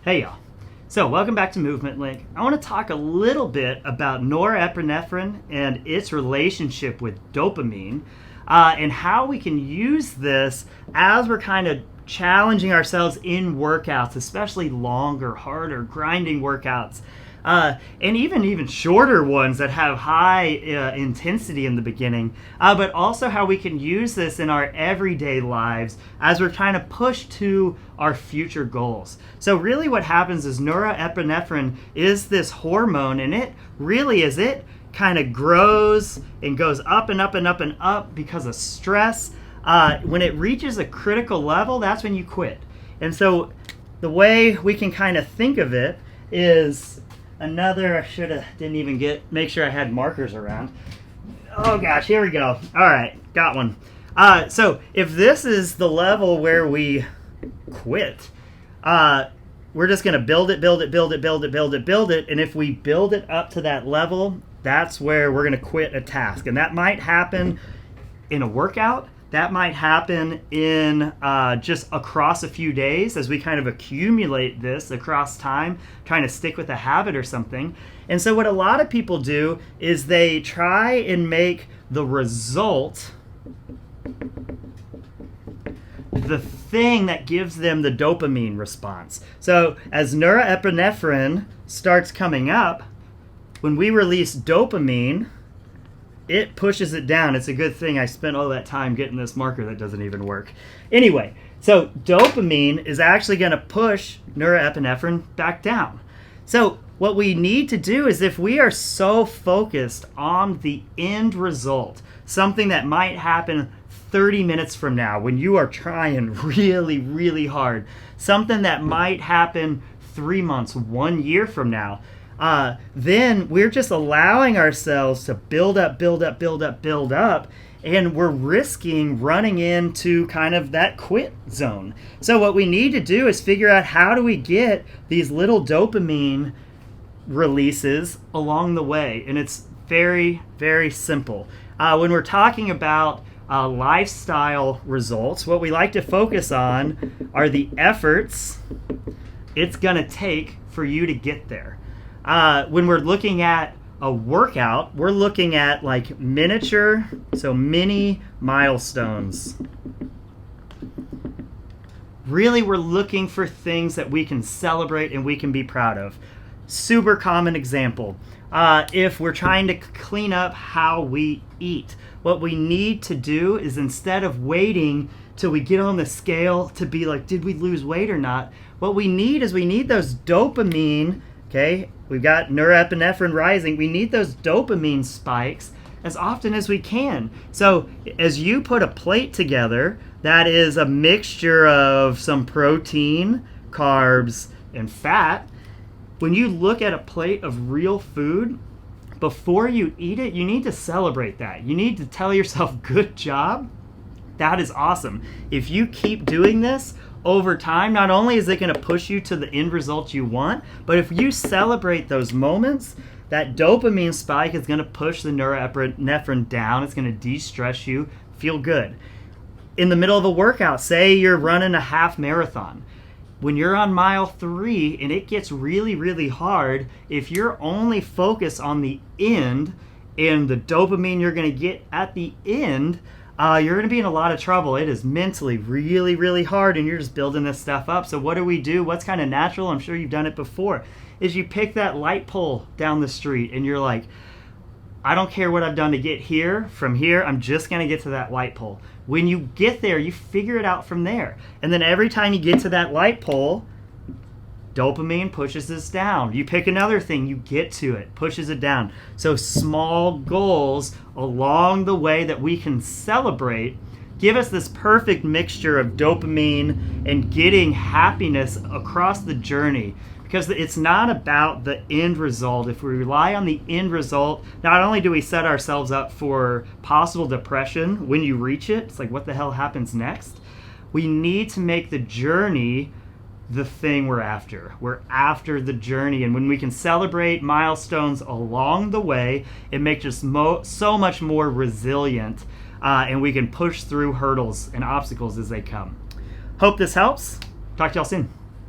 Hey y'all. So welcome back to Movement Link. I want to talk a little bit about norepinephrine and its relationship with dopamine and how we can use this as we're kind of challenging ourselves in workouts, especially longer, harder, grinding workouts. And even shorter ones that have high intensity in the beginning, but also how we can use this in our everyday lives as we're trying to push to our future goals. So really what happens is norepinephrine is this hormone, and it really, as it kind of grows and goes up and up and up and up because of stress, when it reaches a critical level, that's when you quit. And so the way we can kind of think of it is another, I didn't even make sure I had markers around. Oh gosh, here we go. All right, got one. So if this is the level where we quit, we're just going to build it. And if we build it up to that level, that's where we're going to quit a task. And that might happen in a workout. That might happen in just across a few days as we kind of accumulate this across time, trying to stick with a habit or something. And so what a lot of people do is they try and make the result the thing that gives them the dopamine response. So as norepinephrine starts coming up, when we release dopamine, it pushes it down. It's a good thing I spent all that time getting this marker that doesn't even work. Anyway, so dopamine is actually going to push norepinephrine back down. So what we need to do is, if we are so focused on the end result, something that might happen 30 minutes from now when you are trying really, really hard, something that might happen 3 months, 1 year from now, then we're just allowing ourselves to build up, and we're risking running into kind of that quit zone. So what we need to do is figure out, how do we get these little dopamine releases along the way? And it's very, very simple. When we're talking about lifestyle results, what we like to focus on are the efforts it's going to take for you to get there. When we're looking at a workout, we're looking at like mini milestones. Really, we're looking for things that we can celebrate and we can be proud of. Super common example. If we're trying to clean up how we eat, what we need to do is, instead of waiting till we get on the scale to be like, did we lose weight or not? What we need is, we need those dopamine. Okay, we've got norepinephrine rising. We need those dopamine spikes as often as we can. So as you put a plate together that is a mixture of some protein, carbs, and fat, when you look at a plate of real food, before you eat it, you need to celebrate that. You need to tell yourself, good job. That is awesome. If you keep doing this over time, not only is it going to push you to the end result you want, but if you celebrate those moments, that dopamine spike is going to push the norepinephrine down. It's going to de-stress you, feel good. In the middle of a workout, say you're running a half marathon. When you're on mile 3 and it gets really, really hard, if you're only focused on the end and the dopamine you're going to get at the end, you're going to be in a lot of trouble. It is mentally really, really hard, and you're just building this stuff up. So what do? What's kind of natural, I'm sure you've done it before, is you pick that light pole down the street and you're like, I don't care what I've done to get here. From here, I'm just going to get to that light pole. When you get there, you figure it out from there. And then every time you get to that light pole, dopamine pushes this down. You pick another thing, you get to it, pushes it down. So small goals along the way that we can celebrate give us this perfect mixture of dopamine and getting happiness across the journey. Because it's not about the end result. If we rely on the end result, not only do we set ourselves up for possible depression when you reach it, it's like, what the hell happens next? We need to make the journey the thing we're after. We're after the journey, and when we can celebrate milestones along the way, it makes us so much more resilient, and we can push through hurdles and obstacles as they come. Hope this helps. Talk to y'all soon.